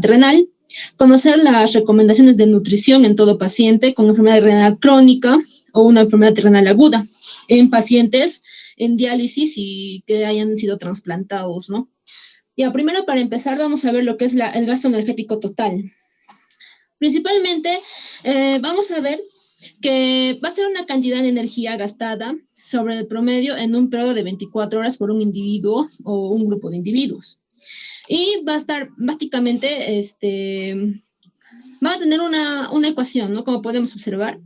renal, conocer las recomendaciones de nutrición en todo paciente con enfermedad renal crónica o una enfermedad renal aguda, en pacientes en diálisis y que hayan sido trasplantados, ¿no? Ya, primero para empezar vamos a ver lo que es el gasto energético total. Principalmente vamos a ver que va a ser una cantidad de energía gastada sobre el promedio en un periodo de 24 horas por un individuo o un grupo de individuos. Y va a estar básicamente, va a tener una ecuación, ¿no? Como podemos observar,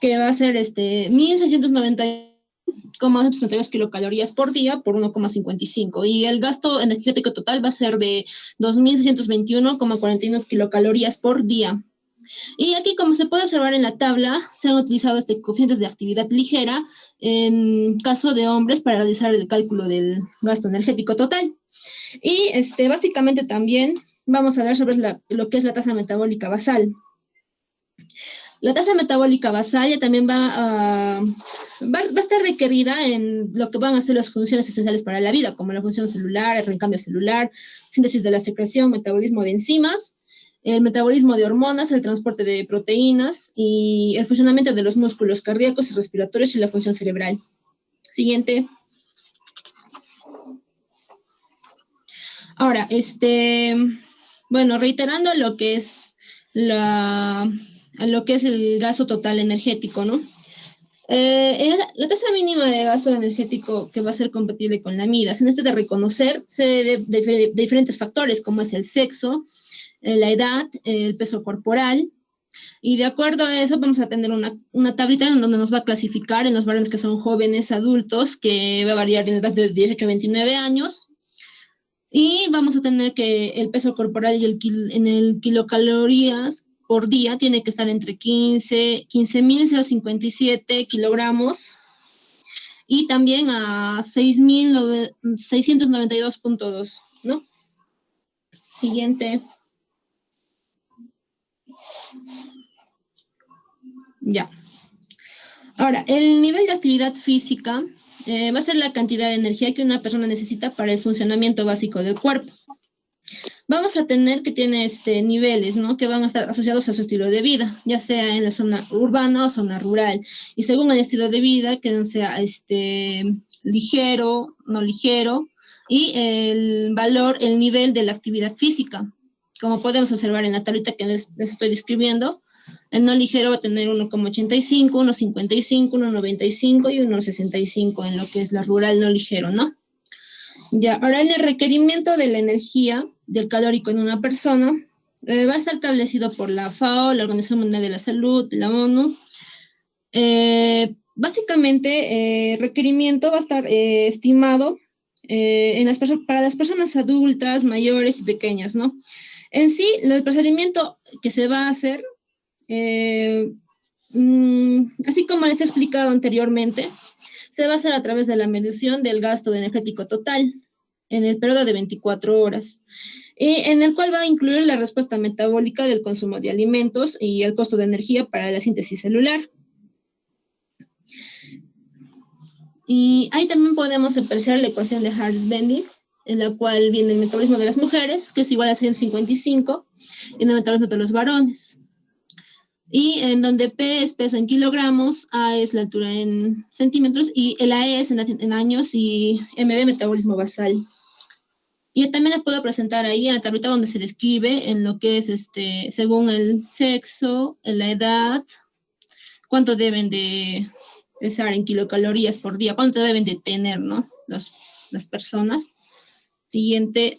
que va a ser 1690,232 kilocalorías por día por 1,55. Y el gasto energético total va a ser de 2621,41 kilocalorías por día. Y aquí, como se puede observar en la tabla, se han utilizado coeficientes de actividad ligera en caso de hombres para realizar el cálculo del gasto energético total. Y básicamente también vamos a ver sobre lo que es la tasa metabólica basal. La tasa metabólica basal ya también va a estar requerida en lo que van a ser las funciones esenciales para la vida, como la función celular, el recambio celular, síntesis de la secreción, metabolismo de enzimas, el metabolismo de hormonas, el transporte de proteínas y el funcionamiento de los músculos cardíacos y respiratorios y la función cerebral. Siguiente. Ahora, bueno, reiterando lo que es el gasto total energético, ¿no? La tasa mínima de gasto energético que va a ser compatible con la MIDA, en de reconocerse de diferentes factores, como es el sexo, la edad, el peso corporal, y de acuerdo a eso vamos a tener una tablita en donde nos va a clasificar en los varones que son jóvenes, adultos, que va a variar en edad de 18 a 29 años, y vamos a tener que el peso corporal y en el kilocalorías por día tiene que estar entre 15.057 kilogramos y también a 6.692.2, ¿no? Siguiente. Ya. Ahora, el nivel de actividad física va a ser la cantidad de energía que una persona necesita para el funcionamiento básico del cuerpo. Vamos a tener que tiene niveles, ¿no? Que van a estar asociados a su estilo de vida, ya sea en la zona urbana o zona rural. Y según el estilo de vida, que no sea ligero, no ligero, y el valor, el nivel de la actividad física. Como podemos observar en la tablita que les estoy describiendo, el no ligero va a tener 1,85, 1,55, 1,95 y 1,65 en lo que es la rural no ligero, ¿no? Ya, ahora en el requerimiento de la energía del calórico en una persona va a estar establecido por la FAO, la Organización Mundial de la Salud, la ONU. Básicamente, requerimiento va a estar estimado para las personas adultas, mayores y pequeñas, ¿no? En sí, el procedimiento que se va a hacer, así como les he explicado anteriormente, se va a hacer a través de la medición del gasto energético total en el periodo de 24 horas, y en el cual va a incluir la respuesta metabólica del consumo de alimentos y el costo de energía para la síntesis celular. Y ahí también podemos apreciar la ecuación de Harris-Bendy, en la cual viene el metabolismo de las mujeres, que es igual a 155, y el metabolismo de los varones. Y en donde P es peso en kilogramos, A es la altura en centímetros, y el AE es en años, y MB metabolismo basal. Y yo también les puedo presentar ahí en la tablita donde se describe en lo que es según el sexo, la edad, cuánto deben de pesar en kilocalorías por día, cuánto deben de tener, ¿no? Las personas. Siguiente.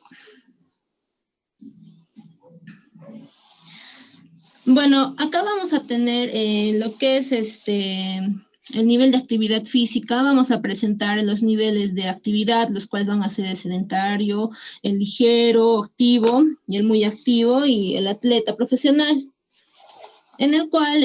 Bueno, acá vamos a tener lo que es el nivel de actividad física. Vamos a presentar los niveles de actividad, los cuales van a ser el sedentario, el ligero, activo, y el muy activo, y el atleta profesional, en el cual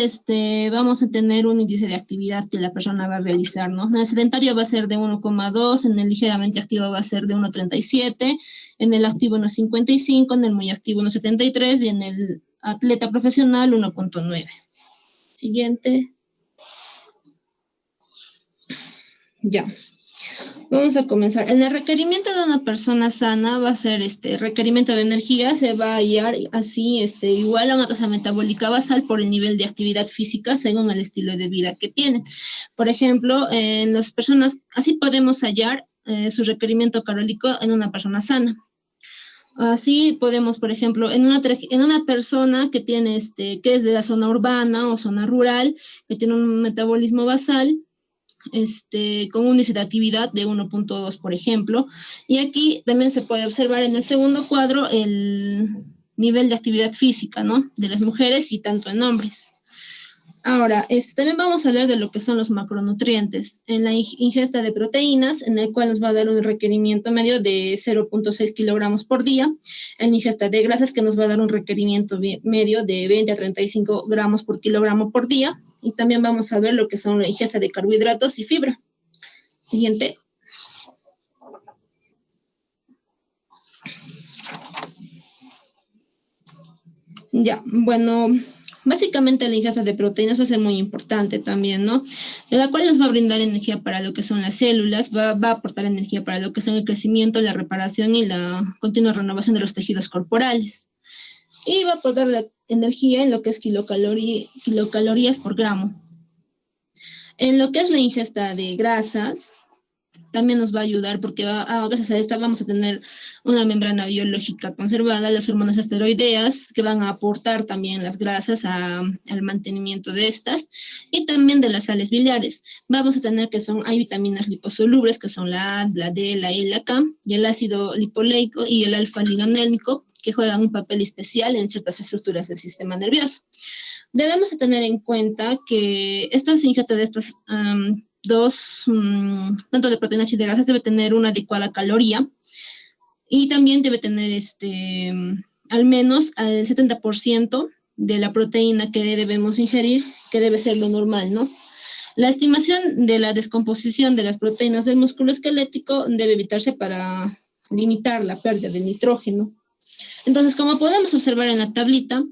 vamos a tener un índice de actividad que la persona va a realizar, ¿no? En el sedentario va a ser de 1,2, en el ligeramente activo va a ser de 1,37, en el activo 1,55, en el muy activo 1,73 y en el atleta profesional 1,9. Siguiente. Ya. Vamos a comenzar. En el requerimiento de una persona sana va a ser requerimiento de energía, se va a hallar así igual a una tasa metabólica basal por el nivel de actividad física según el estilo de vida que tienen. Por ejemplo, en las personas, así podemos hallar su requerimiento calórico en una persona sana. Así podemos, por ejemplo, en una persona que tiene que es de la zona urbana o zona rural, que tiene un metabolismo basal, con un índice de actividad de 1.2, por ejemplo. Y aquí también se puede observar en el segundo cuadro el nivel de actividad física, ¿no? De las mujeres y tanto en hombres. Ahora, también vamos a hablar de lo que son los macronutrientes. En la ingesta de proteínas, en el cual nos va a dar un requerimiento medio de 0.6 kilogramos por día. En la ingesta de grasas, que nos va a dar un requerimiento medio de 20 a 35 gramos por kilogramo por día. Y también vamos a ver lo que son la ingesta de carbohidratos y fibra. Siguiente. Ya, bueno, básicamente la ingesta de proteínas va a ser muy importante también, ¿no? La cual nos va a brindar energía para lo que son las células, va a aportar energía para lo que son el crecimiento, la reparación y la continua renovación de los tejidos corporales. Y va a aportar la energía en lo que es kilocalorías por gramo. En lo que es la ingesta de grasas, también nos va a ayudar porque gracias a esta vamos a tener una membrana biológica conservada, las hormonas esteroideas que van a aportar también las grasas al mantenimiento de estas y también de las sales biliares. Vamos a tener hay vitaminas liposolubles que son la A, la D, la E y la K y el ácido lipoleico y el alfa-linolénico que juegan un papel especial en ciertas estructuras del sistema nervioso. Debemos tener en cuenta que estas ingestas de estas tanto de proteínas y de grasas, debe tener una adecuada caloría y también debe tener al menos al 70% de la proteína que debemos ingerir, que debe ser lo normal, ¿no? La estimación de la descomposición de las proteínas del músculo esquelético debe evitarse para limitar la pérdida de nitrógeno. Entonces, como podemos observar en la tablita,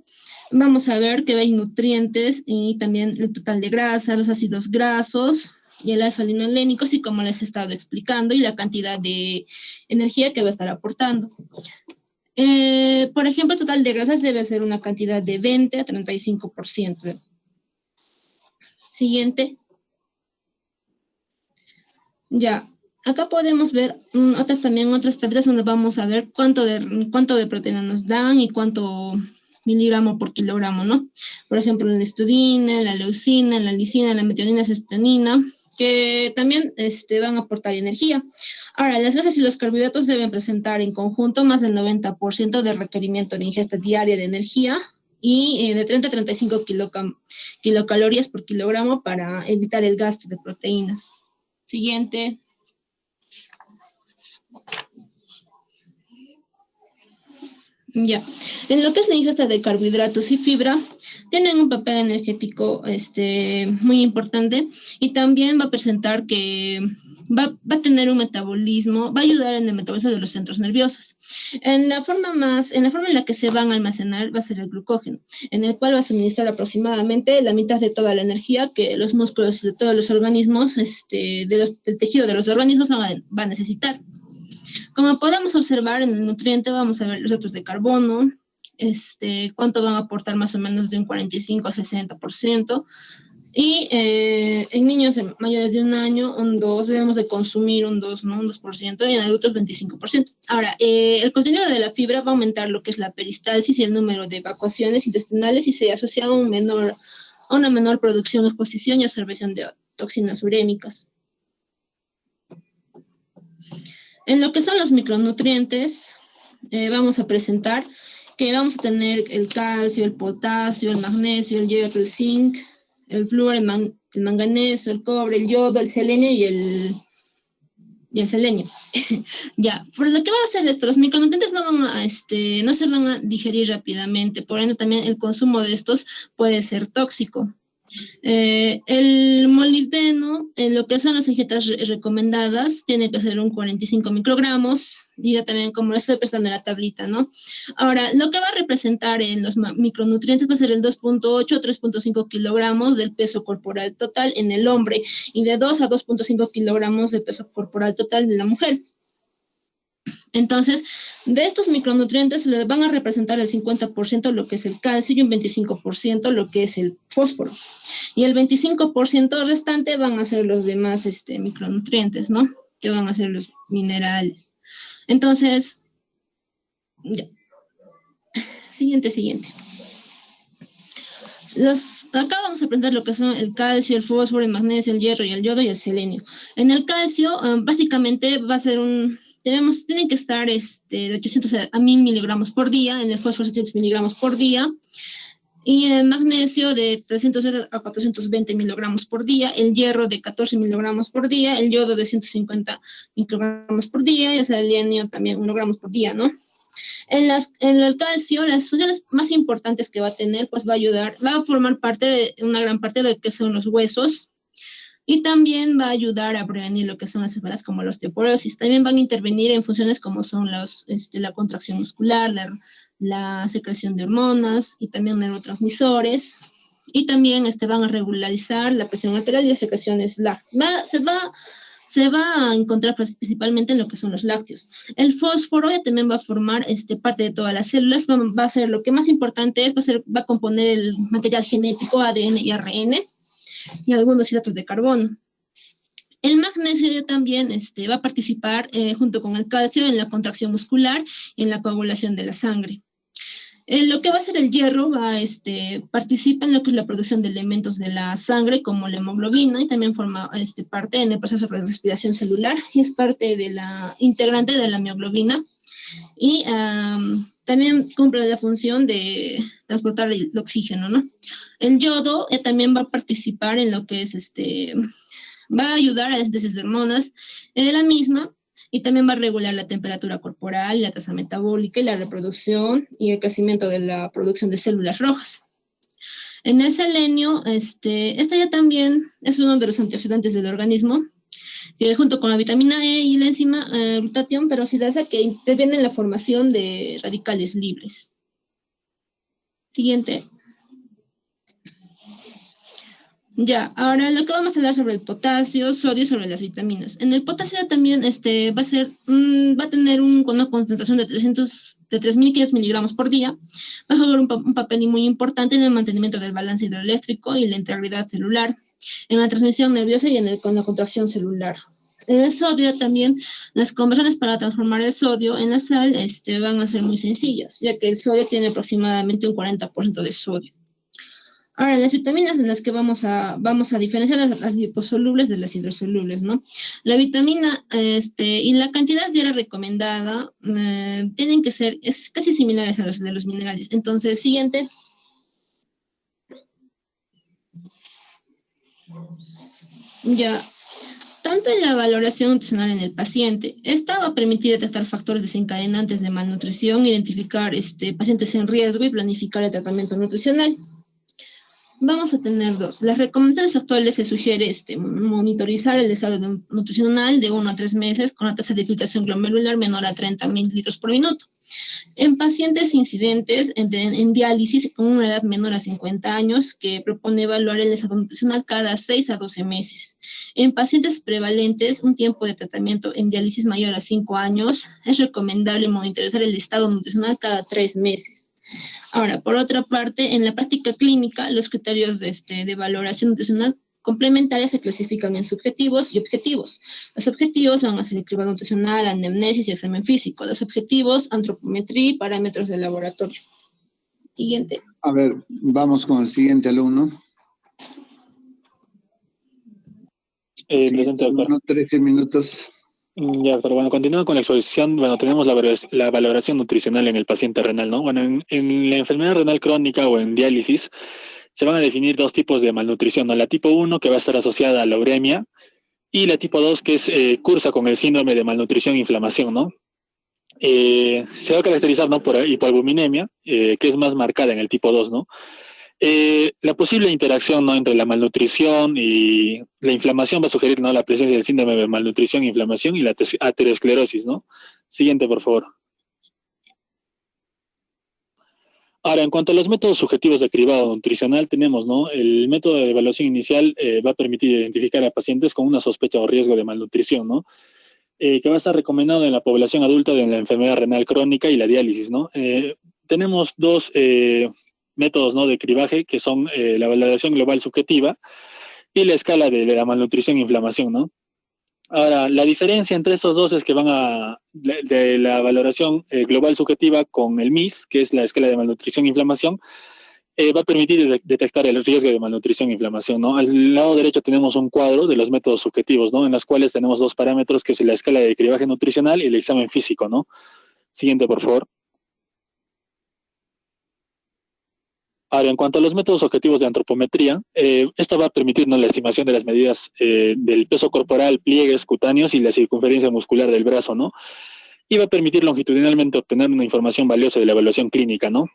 vamos a ver que hay nutrientes y también el total de grasa, los ácidos grasos y el alfa-linolénico, así como les he estado explicando, y la cantidad de energía que va a estar aportando. Por ejemplo, el total de grasas debe ser una cantidad de 20 a 35%. Siguiente. Ya, acá podemos ver otras tablitas donde vamos a ver cuánto de proteína nos dan y cuánto miligramo por kilogramo, ¿no? Por ejemplo, la estudina, la leucina, la lisina, la metionina, cestanina, que también van a aportar energía. Ahora, las grasas y los carbohidratos deben presentar en conjunto más del 90% de requerimiento de ingesta diaria de energía y de 30 a 35 kilocalorías por kilogramo para evitar el gasto de proteínas. Siguiente. Ya, en lo que es la ingesta de carbohidratos y fibra, tienen un papel energético muy importante y también va a presentar que va a tener un metabolismo, va a ayudar en el metabolismo de los centros nerviosos. En la forma en la que se van a almacenar va a ser el glucógeno, en el cual va a suministrar aproximadamente la mitad de toda la energía que los músculos de todos los organismos, del tejido de los organismos va a necesitar. Como podemos observar en el nutriente, vamos a ver los datos de carbono, cuánto van a aportar más o menos de un 45 a 60%. Y en niños mayores de 1 año, debemos de consumir un 2, ¿no? Un 2%, y en adultos 25%. Ahora, el contenido de la fibra va a aumentar lo que es la peristalsis y el número de evacuaciones intestinales y se asocia a una menor producción, exposición y absorción de toxinas urémicas. En lo que son los micronutrientes, vamos a presentar que vamos a tener el calcio, el potasio, el magnesio, el hierro, el zinc, el flúor, el manganeso, el cobre, el yodo, el selenio y el selenio. Ya, por lo que va a hacer esto, los micronutrientes no se van a digerir rápidamente, por ende también el consumo de estos puede ser tóxico. El molibdeno, en lo que son las ingestas recomendadas, tiene que ser un 45 microgramos, y ya también como lo estoy prestando en la tablita, ¿no? Ahora, lo que va a representar en los micronutrientes va a ser el 2.8 o 3.5 kilogramos del peso corporal total en el hombre y de 2 a 2.5 kilogramos del peso corporal total de la mujer. Entonces, de estos micronutrientes le van a representar el 50% lo que es el calcio y un 25% lo que es el fósforo. Y el 25% restante van a ser los demás micronutrientes, ¿no? Que van a ser los minerales. Entonces, ya. Siguiente. Acá vamos a aprender lo que son el calcio, el fósforo, el magnesio, el hierro y el yodo y el selenio. En el calcio, básicamente va a ser tienen que estar de 800 a 1000 miligramos por día, en el fósforo 700 miligramos por día, y el magnesio de 300 a 420 miligramos por día, el hierro de 14 miligramos por día, el yodo de 150 microgramos por día, y el selenio también miligramos por día, ¿no? En el calcio, las funciones más importantes que va a tener, pues va a formar una gran parte de lo que son los huesos, y también va a ayudar a prevenir lo que son las enfermedades como la osteoporosis. También van a intervenir en funciones como son la contracción muscular, la secreción de hormonas y también neurotransmisores. Y también van a regularizar la presión arterial y las secreciones lácteas. Se va a encontrar principalmente en lo que son los lácteos. El fósforo ya también va a formar parte de todas las células. Va a ser lo que más importante es, va a componer el material genético, ADN y ARN, y algunos hidratos de carbono. El magnesio también va a participar junto con el calcio en la contracción muscular y en la coagulación de la sangre. Lo que va a ser el hierro participa en lo que es la producción de elementos de la sangre como la hemoglobina, y también forma parte en el proceso de respiración celular y es parte de la integrante de la mioglobina, y también cumple la función de transportar el oxígeno, ¿no? El yodo también va a participar en lo que es va a ayudar a la síntesis de hormonas de la misma, y también va a regular la temperatura corporal, la tasa metabólica y la reproducción y el crecimiento de la producción de células rojas. En el selenio, ya también es uno de los antioxidantes del organismo, que junto con la vitamina E y la enzima glutatión peroxidasa, que interviene en la formación de radicales libres. Siguiente. Ya, ahora lo que vamos a hablar sobre el potasio, sodio, sobre las vitaminas. En el potasio también va a tener una concentración de 3.500 miligramos por día. Va a jugar un papel muy importante en el mantenimiento del balance hidroeléctrico y la integridad celular, en la transmisión nerviosa y con la contracción celular. En el sodio también, las conversiones para transformar el sodio en la sal van a ser muy sencillas, ya que el sodio tiene aproximadamente un 40% de sodio. Ahora, las vitaminas en las que vamos a diferenciar las liposolubles de las hidrosolubles, ¿no? La vitamina y la cantidad diaria recomendada tienen que ser casi similares a las de los minerales. Entonces, siguiente. Ya. Tanto en la valoración nutricional en el paciente, esta va a permitir detectar factores desencadenantes de malnutrición, identificar pacientes en riesgo y planificar el tratamiento nutricional. Vamos a tener dos. Las recomendaciones actuales se sugiere monitorizar el estado nutricional de 1 a 3 meses con una tasa de filtración glomerular menor a 30 mililitros por minuto. En pacientes incidentes en diálisis con una edad menor a 50 años, que propone evaluar el estado nutricional cada 6 a 12 meses. En pacientes prevalentes, un tiempo de tratamiento en diálisis mayor a 5 años, es recomendable monitorizar el estado nutricional cada 3 meses. Ahora, por otra parte, en la práctica clínica, los criterios de valoración nutricional complementarias se clasifican en subjetivos y objetivos. Los objetivos van a ser el cribado nutricional, anamnesis y examen físico. Los objetivos, antropometría y parámetros de laboratorio. Siguiente. A ver, vamos con el siguiente alumno. Presente, doctor. 13 minutos. Ya, doctor. Bueno, continuando con la exposición, bueno, tenemos la valoración nutricional en el paciente renal, ¿no? Bueno, en la enfermedad renal crónica o en diálisis se van a definir dos tipos de malnutrición, ¿no? La tipo 1, que va a estar asociada a la uremia, y la tipo 2, que cursa con el síndrome de malnutrición e inflamación, ¿no? Se va a caracterizar, ¿no?, por hipoalbuminemia, que es más marcada en el tipo 2, ¿no? La posible interacción, ¿no?, entre la malnutrición y la inflamación va a sugerir, ¿no?, la presencia del síndrome de malnutrición, inflamación y la aterosclerosis, ¿no? Siguiente, por favor. Ahora, en cuanto a los métodos subjetivos de cribado nutricional, tenemos, ¿no? El método de evaluación inicial va a permitir identificar a pacientes con una sospecha o riesgo de malnutrición, ¿no? Que va a estar recomendado en la población adulta de la enfermedad renal crónica y la diálisis, ¿no? Tenemos dos métodos, ¿no?, de cribaje, que son la valoración global subjetiva y la escala de la malnutrición e inflamación, ¿no? Ahora, la diferencia entre estos dos es que de la valoración global subjetiva con el MIS, que es la escala de malnutrición e inflamación, va a permitir detectar el riesgo de malnutrición e inflamación, ¿no? Al lado derecho tenemos un cuadro de los métodos subjetivos, ¿no?, en los cuales tenemos dos parámetros, que es la escala de cribaje nutricional y el examen físico, ¿no? Siguiente, por favor. Ahora, en cuanto a los métodos objetivos de antropometría, esto va a permitirnos la estimación de las medidas del peso corporal, pliegues cutáneos y la circunferencia muscular del brazo, ¿no? Y va a permitir longitudinalmente obtener una información valiosa de la evaluación clínica, ¿no?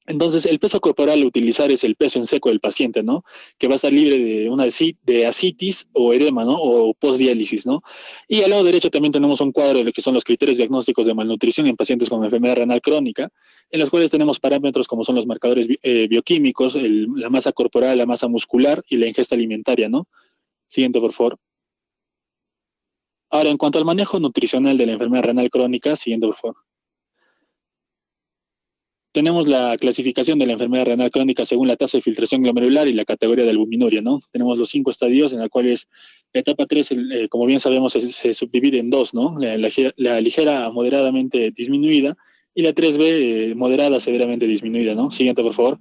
Entonces, el peso corporal a utilizar es el peso en seco del paciente, ¿no?, que va a estar libre de ascitis o edema, ¿no?, o postdiálisis, ¿no? Y al lado derecho también tenemos un cuadro de lo que son los criterios diagnósticos de malnutrición en pacientes con enfermedad renal crónica, en los cuales tenemos parámetros como son los marcadores bioquímicos, la masa corporal, la masa muscular y la ingesta alimentaria, ¿no? Siguiente, por favor. Ahora, en cuanto al manejo nutricional de la enfermedad renal crónica, siguiente, por favor. Tenemos la clasificación de la enfermedad renal crónica según la tasa de filtración glomerular y la categoría de albuminuria, ¿no? Tenemos los 5 estadios, en la cual es la etapa 3, como bien sabemos, se subdivide en dos, ¿no? La ligera a moderadamente disminuida y la 3B moderada a severamente disminuida, ¿no? Siguiente, por favor.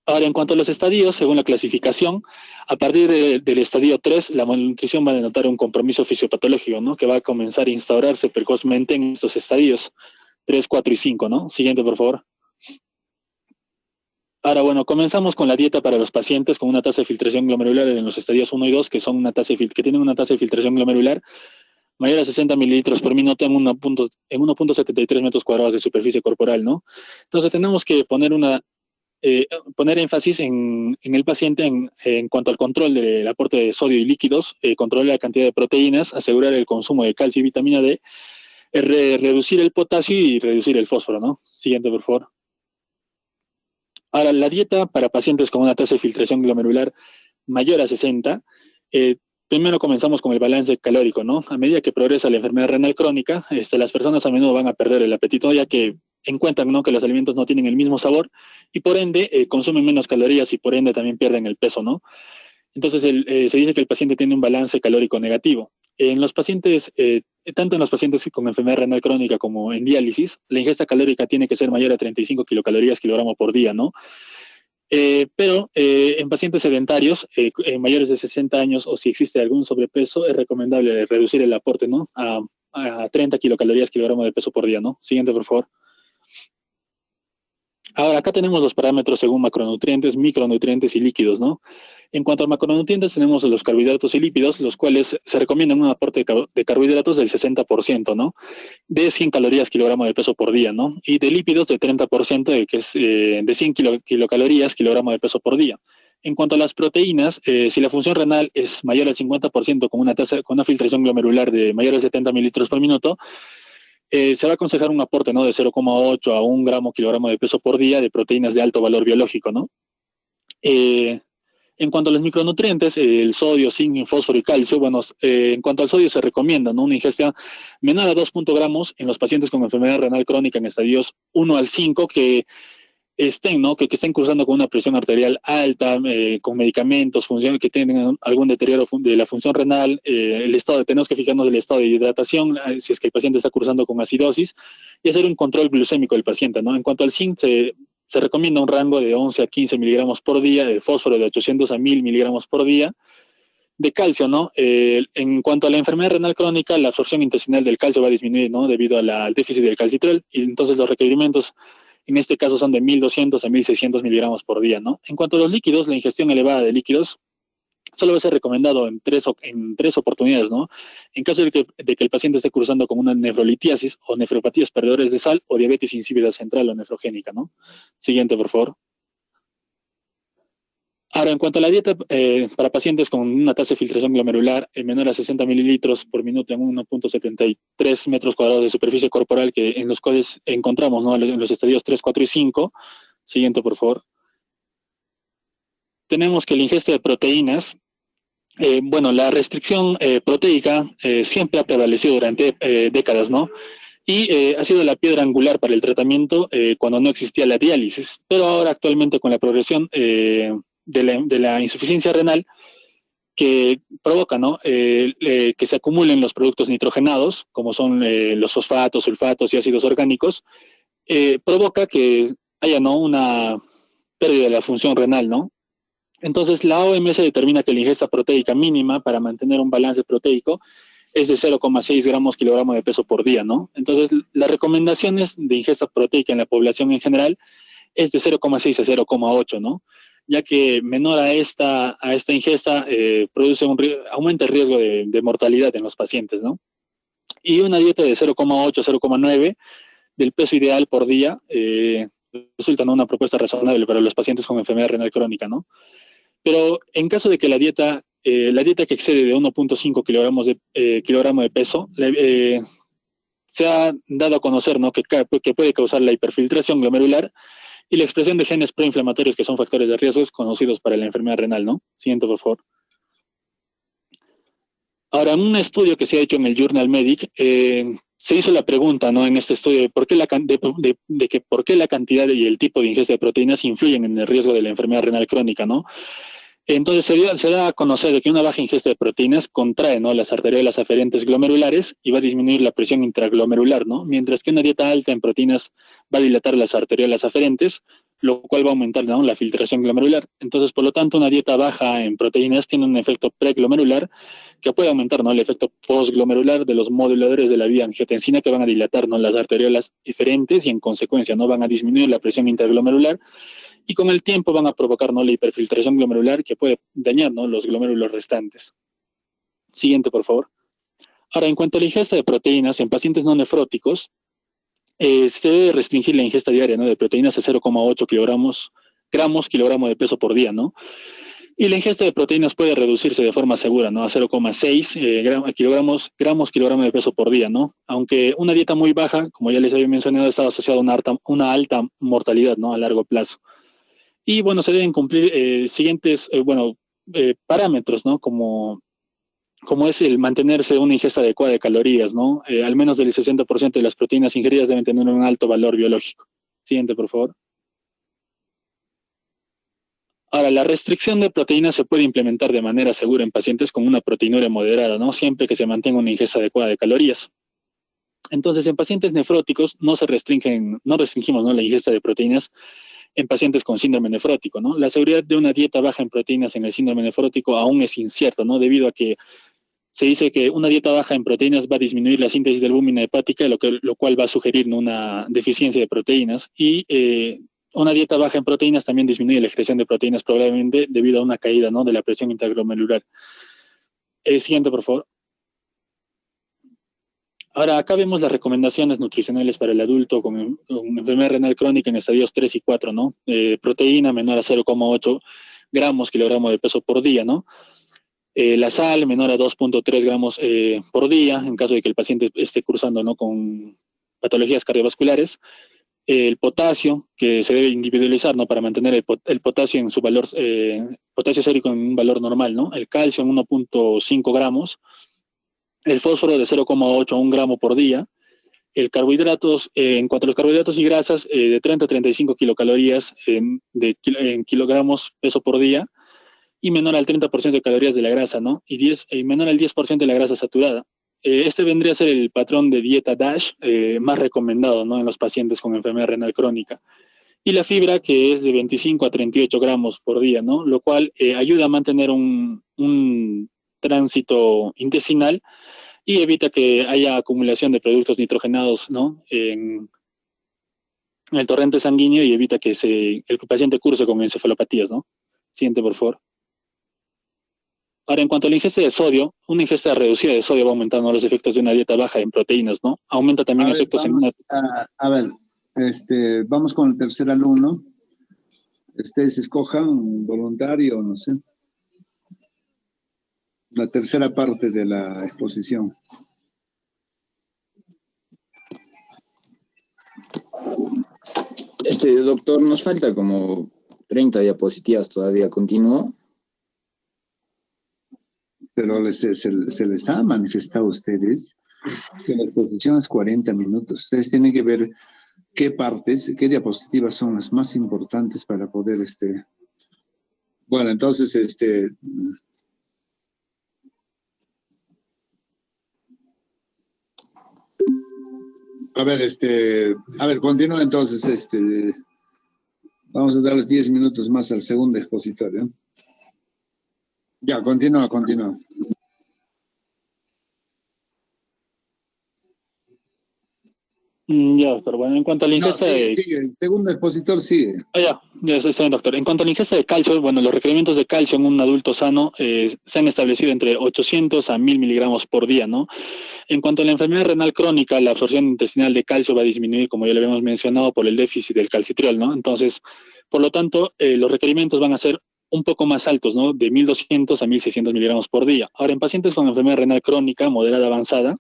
Ahora, en cuanto a los estadios, según la clasificación, a partir del estadio 3, la malnutrición va a denotar un compromiso fisiopatológico, ¿no?, que va a comenzar a instaurarse precozmente en estos estadios 3, 4 y 5, ¿no? Siguiente, por favor. Ahora, bueno, comenzamos con la dieta para los pacientes con una tasa de filtración glomerular en los estadios 1 y 2, que tienen una tasa de filtración glomerular mayor a 60 mililitros por minuto en 1.73 metros cuadrados de superficie corporal, ¿no? Entonces tenemos que poner énfasis en el paciente en cuanto al control del aporte de sodio y líquidos, controlar la cantidad de proteínas, asegurar el consumo de calcio y vitamina D, reducir el potasio y reducir el fósforo, ¿no? Siguiente, por favor. Ahora, la dieta para pacientes con una tasa de filtración glomerular mayor a 60, primero comenzamos con el balance calórico, ¿no? A medida que progresa la enfermedad renal crónica, las personas a menudo van a perder el apetito, ya que encuentran, ¿no?, que los alimentos no tienen el mismo sabor y por ende consumen menos calorías y por ende también pierden el peso, ¿no? Entonces se dice que el paciente tiene un balance calórico negativo. En los pacientes, tanto en los pacientes con enfermedad renal crónica como en diálisis, la ingesta calórica tiene que ser mayor a 35 kilocalorías kilogramo por día, ¿no? Pero en pacientes sedentarios, mayores de 60 años o si existe algún sobrepeso, es recomendable reducir el aporte, ¿no?, a 30 kilocalorías kilogramo de peso por día, ¿no? Siguiente, por favor. Ahora, acá tenemos los parámetros según macronutrientes, micronutrientes y líquidos, ¿no? En cuanto a macronutrientes, tenemos los carbohidratos y lípidos, los cuales se recomiendan un aporte de carbohidratos del 60%, ¿no?, de 100 calorías kilogramo de peso por día, ¿no? Y de lípidos de 30%, que es de 100 kilocalorías kilogramo de peso por día. En cuanto a las proteínas, si la función renal es mayor al 50% con una filtración glomerular de mayor a 70 mililitros por minuto, se va a aconsejar un aporte, ¿no?, de 0,8 a 1 gramo kilogramo de peso por día de proteínas de alto valor biológico, ¿no? En cuanto a los micronutrientes, el sodio, zinc, fósforo y calcio, bueno, en cuanto al sodio se recomienda, ¿no?, una ingesta menor a 2 gramos en los pacientes con enfermedad renal crónica en estadios 1 al 5 que estén cursando con una presión arterial alta, con medicamentos, que tengan algún deterioro de la función renal, tenemos que fijarnos del estado de hidratación, si es que el paciente está cursando con acidosis, y hacer un control glucémico del paciente, ¿no? En cuanto al zinc, se recomienda un rango de 11 a 15 miligramos por día, de fósforo de 800 a 1000 miligramos por día, de calcio, ¿no? En cuanto a la enfermedad renal crónica, la absorción intestinal del calcio va a disminuir, ¿no?, debido al déficit del calcitrol, y entonces los requerimientos en este caso son de 1200 a 1600 miligramos por día, ¿no? En cuanto a los líquidos, la ingestión elevada de líquidos solo va a ser recomendado en tres oportunidades, ¿no? En caso de que el paciente esté cursando con una nefrolitiasis o nefropatías perdedores de sal o diabetes insípida central o nefrogénica, ¿no? Siguiente, por favor. Ahora, en cuanto a la dieta para pacientes con una tasa de filtración glomerular menor a 60 mililitros por minuto en 1.73 metros cuadrados de superficie corporal, que en los cuales encontramos, ¿no?, en los estadios 3, 4 y 5. Siguiente, por favor. Tenemos que la ingesta de proteínas, bueno, la restricción proteica siempre ha prevalecido durante décadas, ¿no? Y ha sido la piedra angular para el tratamiento cuando no existía la diálisis. Pero ahora actualmente con la progresión de la insuficiencia renal que provoca, ¿no?, que se acumulen los productos nitrogenados, como son los fosfatos, sulfatos y ácidos orgánicos, provoca que haya, ¿no?, una pérdida de la función renal, ¿no? Entonces la OMS determina que la ingesta proteica mínima para mantener un balance proteico es de 0,6 gramos kilogramo de peso por día, ¿no? Entonces las recomendaciones de ingesta proteica en la población en general es de 0,6 a 0,8, ¿no? Ya que menor a esta ingesta aumenta el riesgo de mortalidad en los pacientes, ¿no? Y una dieta de 0,8 a 0,9 del peso ideal por día resulta, ¿no?, una propuesta razonable para los pacientes con enfermedad renal crónica, ¿no? Pero en caso de que la dieta que excede de 1.5 kilogramo de peso, se ha dado a conocer, ¿no?, que puede causar la hiperfiltración glomerular y la expresión de genes proinflamatorios que son factores de riesgo conocidos para la enfermedad renal, ¿no? Siguiente, por favor. Ahora, en un estudio que se ha hecho en el Journal Medic, se hizo la pregunta, ¿no?, en este estudio de por qué la cantidad y el tipo de ingesta de proteínas influyen en el riesgo de la enfermedad renal crónica, ¿no? Entonces se da a conocer de que una baja ingesta de proteínas contrae, ¿no?, las arteriolas aferentes glomerulares y va a disminuir la presión intraglomerular, ¿no? Mientras que una dieta alta en proteínas va a dilatar las arteriolas aferentes, lo cual va a aumentar, ¿no?, la filtración glomerular. Entonces, por lo tanto, una dieta baja en proteínas tiene un efecto preglomerular que puede aumentar, ¿no?, el efecto postglomerular de los moduladores de la vía angiotensina que van a dilatar, ¿no?, las arteriolas eferentes y en consecuencia, ¿no?, van a disminuir la presión intraglomerular y con el tiempo van a provocar, ¿no?, la hiperfiltración glomerular que puede dañar, ¿no?, los glomérulos restantes. Siguiente, por favor. Ahora, en cuanto a la ingesta de proteínas en pacientes no nefróticos, se debe restringir la ingesta diaria, ¿no?, de proteínas a 0,8 kilogramo de peso por día, ¿no? Y la ingesta de proteínas puede reducirse de forma segura, ¿no?, a 0,6 kilogramo de peso por día, ¿no? Aunque una dieta muy baja, como ya les había mencionado, está asociada a una alta mortalidad, ¿no?, a largo plazo. Y bueno, se deben cumplir siguientes parámetros, ¿no?, como es el mantenerse una ingesta adecuada de calorías, ¿no? Al menos del 60% de las proteínas ingeridas deben tener un alto valor biológico. Siguiente, por favor. Ahora, la restricción de proteínas se puede implementar de manera segura en pacientes con una proteinuria moderada, ¿no?, siempre que se mantenga una ingesta adecuada de calorías. Entonces, en pacientes nefróticos no restringimos, ¿no?, la ingesta de proteínas en pacientes con síndrome nefrótico, ¿no? La seguridad de una dieta baja en proteínas en el síndrome nefrótico aún es incierta, ¿no?, debido a que se dice que una dieta baja en proteínas va a disminuir la síntesis de albúmina hepática, lo cual va a sugerir, ¿no?, una deficiencia de proteínas. Y una dieta baja en proteínas también disminuye la excreción de proteínas probablemente debido a una caída, ¿no?, de la presión intraglomerular. Siguiente, por favor. Ahora, acá vemos las recomendaciones nutricionales para el adulto con enfermedad renal crónica en estadios 3 y 4, ¿no? Proteína menor a 0,8 gramos kilogramo de peso por día, ¿no? La sal menor a 2.3 gramos por día, en caso de que el paciente esté cursando, ¿no?, con patologías cardiovasculares. El potasio, que se debe individualizar, ¿no?, para mantener el potasio en su valor, potasio sérico en un valor normal, ¿no? El calcio en 1.5 gramos. El fósforo de 0,8 a 1 gramo por día. En cuanto a los carbohidratos y grasas, de 30 a 35 kilocalorías en kilogramos peso por día, y menor al 30% de calorías de la grasa, ¿no? Y menor al 10% de la grasa saturada. Este vendría a ser el patrón de dieta DASH más recomendado, ¿no?, en los pacientes con enfermedad renal crónica. Y la fibra, que es de 25 a 38 gramos por día, ¿no?, lo cual ayuda a mantener un tránsito intestinal y evita que haya acumulación de productos nitrogenados, ¿no?, en el torrente sanguíneo, y evita que el paciente curse con encefalopatías, ¿no? Siguiente, por favor. Ahora, en cuanto a la ingesta de sodio, una ingesta reducida de sodio va aumentando los efectos de una dieta baja en proteínas, ¿no? Aumenta también efectos en una... Vamos con el tercer alumno. Ustedes escojan un voluntario, no sé. La tercera parte de la exposición. Doctor, nos falta como 30 diapositivas todavía, ¿continúo? Pero se les ha manifestado a ustedes que la exposición es 40 minutos. Ustedes tienen que ver qué partes, qué diapositivas son las más importantes para poder, Bueno, entonces, continúa entonces, vamos a darles 10 minutos más al segundo expositor, ¿eh? Ya, continúa. Ya, doctor. Bueno, en cuanto a la ingesta sigue, el segundo expositor sigue. Ya está bien, doctor. En cuanto a la ingesta de calcio, bueno, los requerimientos de calcio en un adulto sano se han establecido entre 800 a 1000 miligramos por día, ¿no? En cuanto a la enfermedad renal crónica, la absorción intestinal de calcio va a disminuir, como ya lo habíamos mencionado, por el déficit del calcitriol, ¿no? Entonces, por lo tanto, los requerimientos van a ser un poco más altos, ¿no? De 1200 a 1600 miligramos por día. Ahora, en pacientes con enfermedad renal crónica moderada avanzada,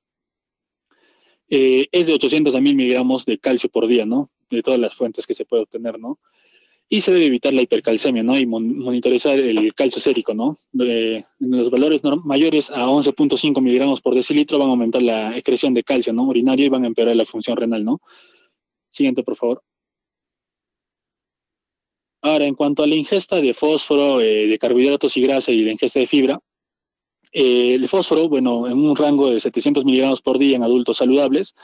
es de 800 a 1000 miligramos de calcio por día, ¿no? De todas las fuentes que se puede obtener, ¿no? Y se debe evitar la hipercalcemia, ¿no? Y monitorizar el calcio sérico, ¿no? Los valores mayores a 11.5 miligramos por decilitro van a aumentar la excreción de calcio, ¿no? Urinario, y van a empeorar la función renal, ¿no? Siguiente, por favor. Ahora, en cuanto a la ingesta de fósforo, de carbohidratos y grasa y la ingesta de fibra, el fósforo, bueno, en un rango de 700 miligramos por día en adultos saludables,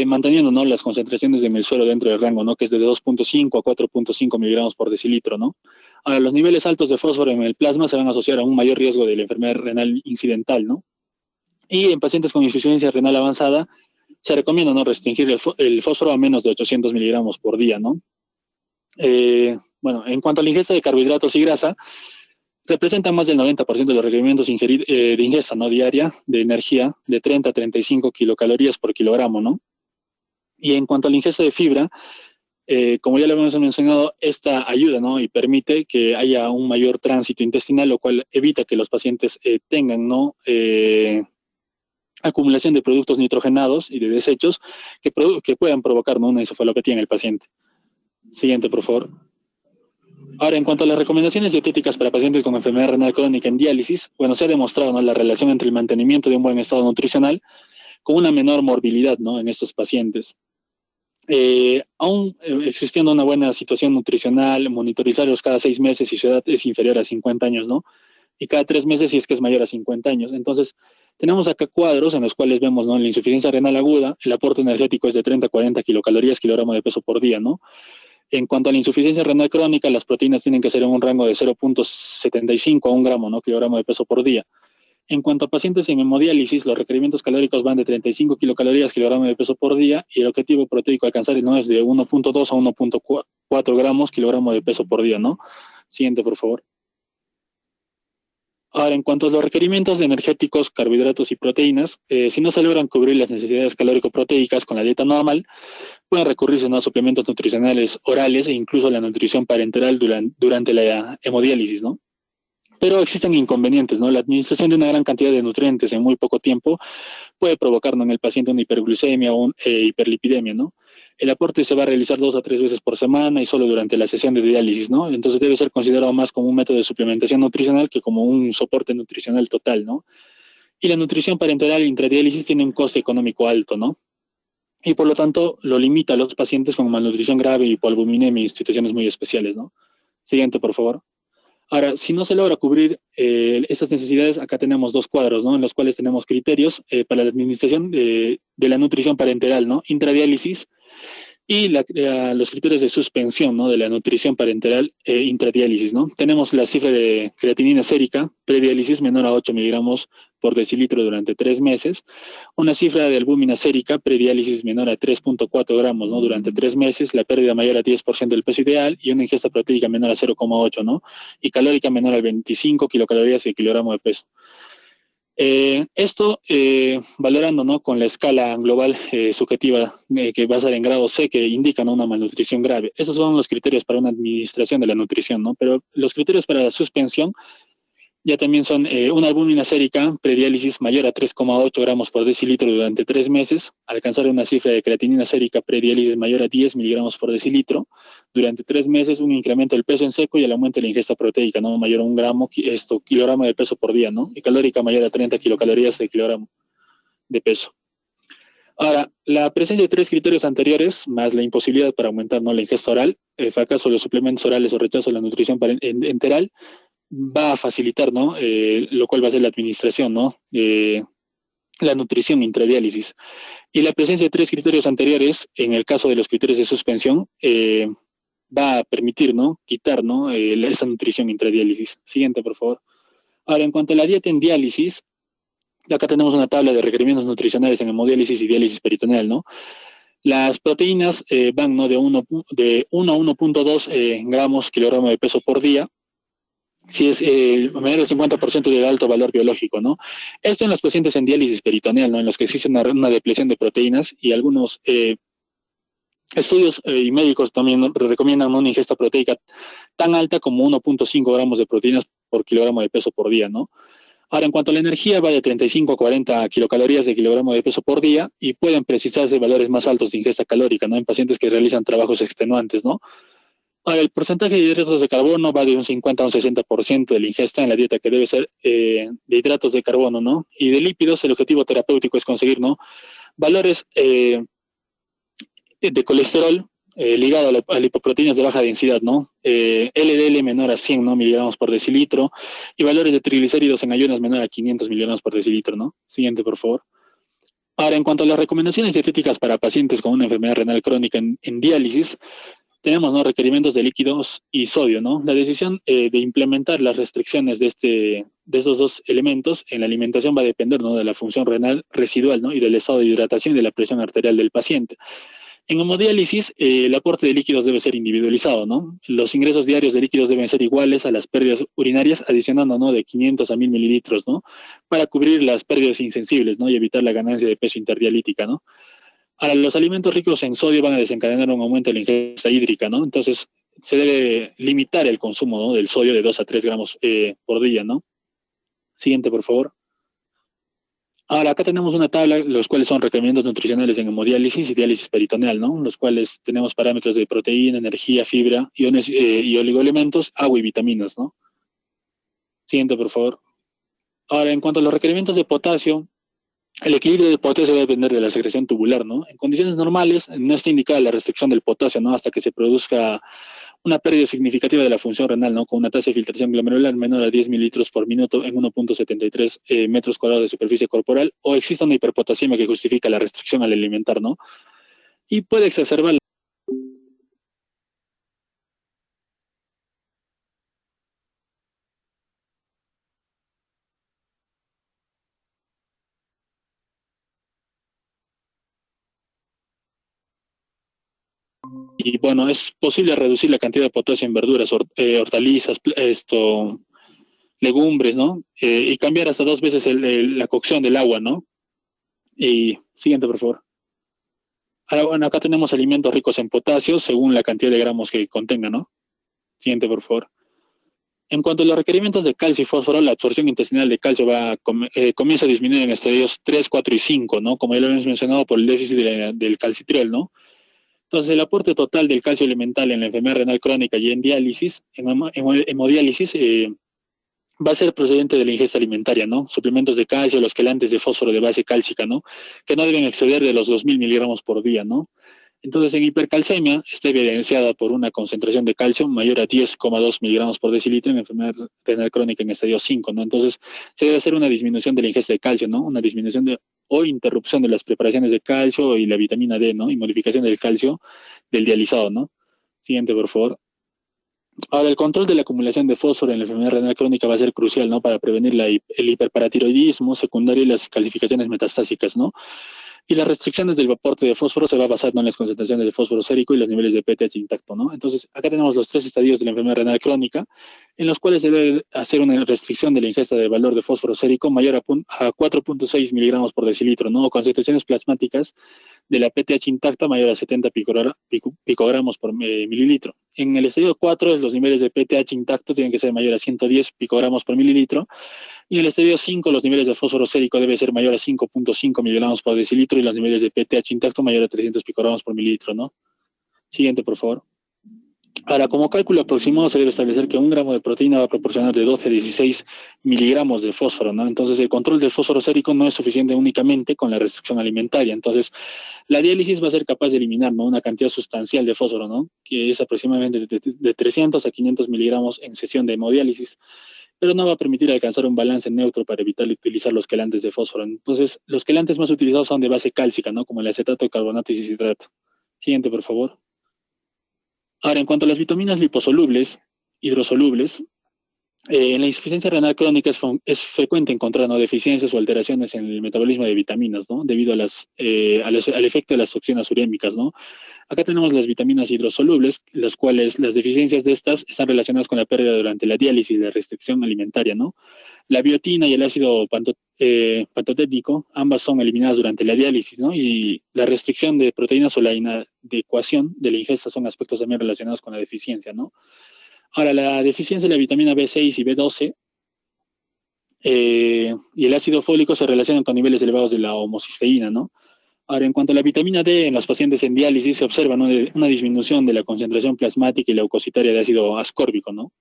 manteniendo, ¿no?, las concentraciones de suero dentro del rango, ¿no?, que es de 2.5 a 4.5 miligramos por decilitro, ¿no? Ahora, los niveles altos de fósforo en el plasma se van a asociar a un mayor riesgo de la enfermedad renal incidental, ¿no? Y en pacientes con insuficiencia renal avanzada, se recomienda, ¿no?, restringir el fósforo a menos de 800 miligramos por día, ¿no? Bueno, en cuanto a la ingesta de carbohidratos y grasa, representan más del 90% de los requerimientos de ingesta, ¿no?, diaria de energía, de 30 a 35 kilocalorías por kilogramo, ¿no? Y en cuanto a la ingesta de fibra, como ya lo hemos mencionado, esta ayuda, ¿no?, y permite que haya un mayor tránsito intestinal, lo cual evita que los pacientes tengan, ¿no?, acumulación de productos nitrogenados y de desechos que puedan provocar, ¿no?, una encefalopatía en el paciente. Siguiente, por favor. Ahora, en cuanto a las recomendaciones dietéticas para pacientes con enfermedad renal crónica en diálisis, bueno, se ha demostrado, ¿no?, la relación entre el mantenimiento de un buen estado nutricional con una menor morbilidad, ¿no?, en estos pacientes. Aún existiendo una buena situación nutricional, monitorizarlos cada 6 meses si su edad es inferior a 50 años, ¿no? Y cada 3 meses si es que es mayor a 50 años. Entonces, tenemos acá cuadros en los cuales vemos, ¿no?, la insuficiencia renal aguda, el aporte energético es de 30 a 40 kilocalorías, kilogramo de peso por día, ¿no? En cuanto a la insuficiencia renal crónica, las proteínas tienen que ser en un rango de 0.75 a 1 gramo, ¿no?, kilogramo de peso por día. En cuanto a pacientes en hemodiálisis, los requerimientos calóricos van de 35 kilocalorías, kilogramo de peso por día, y el objetivo proteico a alcanzar no es de 1.2 a 1.4 gramos, kilogramo de peso por día, ¿no? Siguiente, por favor. Ahora, en cuanto a los requerimientos de energéticos, carbohidratos y proteínas, si no se logran cubrir las necesidades calórico-proteicas con la dieta normal, pueden recurrirse a suplementos nutricionales orales e incluso la nutrición parenteral durante la hemodiálisis, ¿no? Pero existen inconvenientes, ¿no? La administración de una gran cantidad de nutrientes en muy poco tiempo puede provocar, ¿no?, en el paciente una hiperglucemia o hiperlipidemia, ¿no? El aporte se va a realizar 2 a 3 veces por semana y solo durante la sesión de diálisis, ¿no? Entonces debe ser considerado más como un método de suplementación nutricional que como un soporte nutricional total, ¿no? Y la nutrición parenteral intradiálisis tiene un coste económico alto, ¿no? Y por lo tanto lo limita a los pacientes con malnutrición grave, hipoalbuminemia y situaciones muy especiales, ¿no? Siguiente, por favor. Ahora, si no se logra cubrir estas necesidades, acá tenemos 2 cuadros, ¿no?, en los cuales tenemos criterios para la administración de la nutrición parenteral, ¿no?, intradiálisis, y los criterios de suspensión, ¿no?, de la nutrición parenteral intradiálisis, ¿no? Tenemos la cifra de creatinina sérica prediálisis menor a 8 miligramos por decilitro durante 3 meses, una cifra de albúmina sérica prediálisis menor a 3.4 gramos, ¿no? Durante 3 meses, la pérdida mayor a 10% del peso ideal y una ingesta proteica menor a 0,8, ¿no? Y calórica menor a 25 kilocalorías y kilogramo de peso. Esto valorando, ¿no?, con la escala global subjetiva que va a ser en grado C, que indica, ¿no?, una malnutrición grave. Esos son los criterios para una administración de la nutrición, ¿no? Pero los criterios para la suspensión ya también son una albúmina sérica prediálisis mayor a 3,8 gramos por decilitro durante 3 meses, alcanzar una cifra de creatinina sérica prediálisis mayor a 10 miligramos por decilitro durante 3 meses, un incremento del peso en seco y el aumento de la ingesta proteica, ¿no?, mayor a 1 gramo, kilogramo de peso por día, ¿no? Y calórica mayor a 30 kilocalorías de kilogramo de peso. Ahora, la presencia de 3 criterios anteriores, más la imposibilidad para aumentar, ¿no?, la ingesta oral, el fracaso de los suplementos orales o rechazo de la nutrición enteral, va a facilitar, ¿no?, lo cual va a ser la administración, ¿no?, la nutrición intradiálisis. Y la presencia de 3 criterios anteriores, en el caso de los criterios de suspensión, va a permitir, ¿no?, quitar, ¿no?, esa nutrición intradiálisis. Siguiente, por favor. Ahora, en cuanto a la dieta en diálisis, acá tenemos una tabla de requerimientos nutricionales en hemodiálisis y diálisis peritoneal, ¿no? Las proteínas van, ¿no?, de 1 a 1.2 gramos kilogramo de peso por día, si es menor del 50% del alto valor biológico, ¿no? Esto en los pacientes en diálisis peritoneal, ¿no?, en los que existe una depleción de proteínas, y algunos estudios y médicos también recomiendan una ingesta proteica tan alta como 1.5 gramos de proteínas por kilogramo de peso por día, ¿no? Ahora, en cuanto a la energía, va de 35 a 40 kilocalorías de kilogramo de peso por día, y pueden precisarse valores más altos de ingesta calórica, ¿no?, en pacientes que realizan trabajos extenuantes, ¿no? Ahora, el porcentaje de hidratos de carbono va de un 50 a un 60% de la ingesta en la dieta, que debe ser de hidratos de carbono, ¿no? Y de lípidos, el objetivo terapéutico es conseguir, ¿no?, valores de colesterol ligado a lipoproteínas de baja densidad, ¿no? LDL menor a 100, ¿no?, miligramos por decilitro, y valores de triglicéridos en ayunas menor a 500 miligramos por decilitro, ¿no? Siguiente, por favor. Ahora, en cuanto a las recomendaciones dietéticas para pacientes con una enfermedad renal crónica en diálisis, tenemos, ¿no?, requerimientos de líquidos y sodio, ¿no? La decisión de implementar las restricciones de estos dos elementos en la alimentación va a depender, ¿no?, de la función renal residual, ¿no?, y del estado de hidratación y de la presión arterial del paciente. En hemodiálisis, el aporte de líquidos debe ser individualizado, ¿no? Los ingresos diarios de líquidos deben ser iguales a las pérdidas urinarias, adicionando, ¿no?, de 500 a 1000 mililitros, ¿no?, para cubrir las pérdidas insensibles, ¿no?, y evitar la ganancia de peso interdialítica, ¿no? Ahora, los alimentos ricos en sodio van a desencadenar un aumento de la ingesta hídrica, ¿no? Entonces, se debe limitar el consumo, ¿no?, del sodio de 2 a 3 gramos por día, ¿no? Siguiente, por favor. Ahora, acá tenemos una tabla, los cuales son requerimientos nutricionales en hemodiálisis y diálisis peritoneal, ¿no?, los cuales tenemos parámetros de proteína, energía, fibra, iones y oligoelementos, agua y vitaminas, ¿no? Siguiente, por favor. Ahora, en cuanto a los requerimientos de potasio, el equilibrio de potasio debe depender de la secreción tubular, ¿no? En condiciones normales no está indicada la restricción del potasio, ¿no?, hasta que se produzca una pérdida significativa de la función renal, ¿no?, con una tasa de filtración glomerular menor a 10 mililitros por minuto en 1.73 metros cuadrados de superficie corporal, o existe una hiperpotasemia que justifica la restricción al alimentar, ¿no? Y puede exacerbar y bueno, es posible reducir la cantidad de potasio en verduras, hortalizas, legumbres, ¿no? Y cambiar hasta 2 veces la cocción del agua, ¿no? Y siguiente, por favor. Ahora, bueno, acá tenemos alimentos ricos en potasio según la cantidad de gramos que contenga, ¿no? Siguiente, por favor. En cuanto a los requerimientos de calcio y fósforo, la absorción intestinal de calcio comienza a disminuir en estadios 3, 4 y 5, ¿no? Como ya lo hemos mencionado, por el déficit del calcitriol, ¿no? Entonces, el aporte total del calcio elemental en la enfermedad renal crónica y en diálisis, en hemodiálisis, va a ser procedente de la ingesta alimentaria, ¿no? Suplementos de calcio, los quelantes de fósforo de base cálcica, ¿no?, que no deben exceder de los 2000 miligramos por día, ¿no? Entonces, en hipercalcemia está evidenciada por una concentración de calcio mayor a 10,2 miligramos por decilitro en enfermedad renal crónica en estadio 5, ¿no? Entonces, se debe hacer una disminución de la ingesta de calcio, ¿no? Una disminución o interrupción de las preparaciones de calcio y la vitamina D, ¿no? Y modificación del calcio del dializado, ¿no? Siguiente, por favor. Ahora, el control de la acumulación de fósforo en la enfermedad renal crónica va a ser crucial, ¿no? Para prevenir el hiperparatiroidismo secundario y las calcificaciones metastásicas, ¿no? Y las restricciones del aporte de fósforo se va a basar, ¿no?, en las concentraciones de fósforo sérico y los niveles de PTH intacto, ¿no? Entonces, acá tenemos los 3 estadios de la enfermedad renal crónica, en los cuales se debe hacer una restricción de la ingesta de valor de fósforo sérico mayor a 4.6 miligramos por decilitro, ¿no? O concentraciones plasmáticas de la PTH intacta mayor a 70 picogramos por mililitro. En el estadio 4, los niveles de PTH intacto tienen que ser mayor a 110 picogramos por mililitro. Y en el estadio 5, los niveles de fósforo sérico deben ser mayor a 5.5 miligramos por decilitro y los niveles de PTH intacto mayor a 300 picogramos por mililitro, ¿no? Siguiente, por favor. Ahora, como cálculo aproximado, se debe establecer que 1 gramo de proteína va a proporcionar de 12 a 16 miligramos de fósforo, ¿no? Entonces, el control del fósforo sérico no es suficiente únicamente con la restricción alimentaria. Entonces, la diálisis va a ser capaz de eliminar, ¿no?, una cantidad sustancial de fósforo, ¿no?, que es aproximadamente de 300 a 500 miligramos en sesión de hemodiálisis, pero no va a permitir alcanzar un balance neutro para evitar utilizar los quelantes de fósforo. Entonces, los quelantes más utilizados son de base cálcica, ¿no?, como el acetato de carbonato y citrato. Siguiente, por favor. Ahora, en cuanto a las vitaminas liposolubles, hidrosolubles, en la insuficiencia renal crónica es frecuente encontrar, ¿no?, deficiencias o alteraciones en el metabolismo de vitaminas, ¿no?, debido a al efecto de las toxinas urémicas, ¿no? Acá tenemos las vitaminas hidrosolubles, las cuales las deficiencias de estas están relacionadas con la pérdida durante la diálisis y la restricción alimentaria, ¿no? La biotina y el ácido pantoténico, ambas son eliminadas durante la diálisis, ¿no? Y la restricción de proteínas o la inadecuación de la ingesta son aspectos también relacionados con la deficiencia, ¿no? Ahora, la deficiencia de la vitamina B6 y B12 y el ácido fólico se relacionan con niveles elevados de la homocisteína, ¿no? Ahora, en cuanto a la vitamina D, en los pacientes en diálisis se observa, ¿no?, una disminución de la concentración plasmática y leucocitaria de ácido ascórbico, ¿no?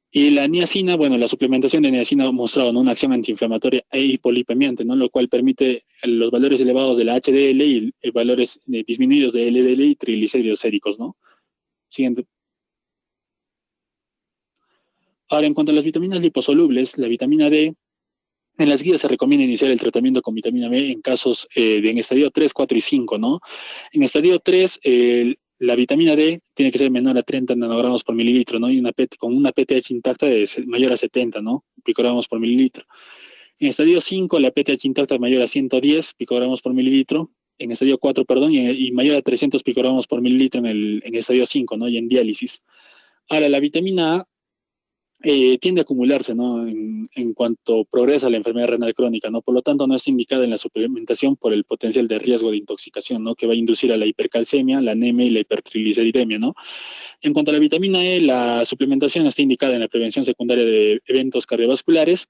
Y la niacina, bueno, la suplementación de niacina ha mostrado, ¿no?, una acción antiinflamatoria e hipolipemiante, ¿no?, lo cual permite los valores elevados de la HDL y valores disminuidos de LDL y triglicéridos séricos, ¿no? Siguiente. Ahora, en cuanto a las vitaminas liposolubles, la vitamina D, en las guías se recomienda iniciar el tratamiento con vitamina B en casos en estadio 3, 4 y 5, ¿no? En estadio 3, la vitamina D tiene que ser menor a 30 nanogramos por mililitro, ¿no? Y con una PTH intacta mayor a 70, ¿no?, picogramos por mililitro. En estadio 5, la PTH intacta mayor a 110 picogramos por mililitro. En estadio 4, perdón, y mayor a 300 picogramos por mililitro en estadio 5, ¿no?, y en diálisis. Ahora, la vitamina A tiende a acumularse, ¿no?, en cuanto progresa la enfermedad renal crónica, ¿no? Por lo tanto, no está indicada en la suplementación por el potencial de riesgo de intoxicación, ¿no?, que va a inducir a la hipercalcemia, la anemia y la hipertrigliceridemia, ¿no? En cuanto a la vitamina E, la suplementación está indicada en la prevención secundaria de eventos cardiovasculares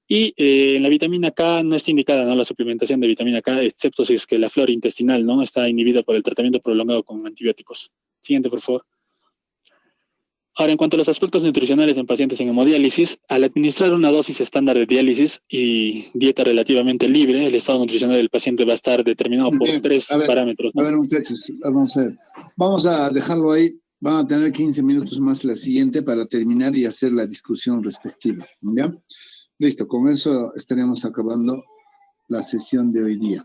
y en la vitamina K no está indicada, ¿no?, la suplementación de vitamina K, excepto si es que la flora intestinal, ¿no?, está inhibida por el tratamiento prolongado con antibióticos. Siguiente, por favor. Ahora, en cuanto a los aspectos nutricionales en pacientes en hemodiálisis, al administrar una dosis estándar de diálisis y dieta relativamente libre, el estado nutricional del paciente va a estar determinado por 3 parámetros, ¿no? A ver, muchachos, vamos a ver. Vamos a dejarlo ahí. Van a tener 15 minutos más la siguiente para terminar y hacer la discusión respectiva, ¿ya? Listo, con eso estaremos acabando la sesión de hoy día.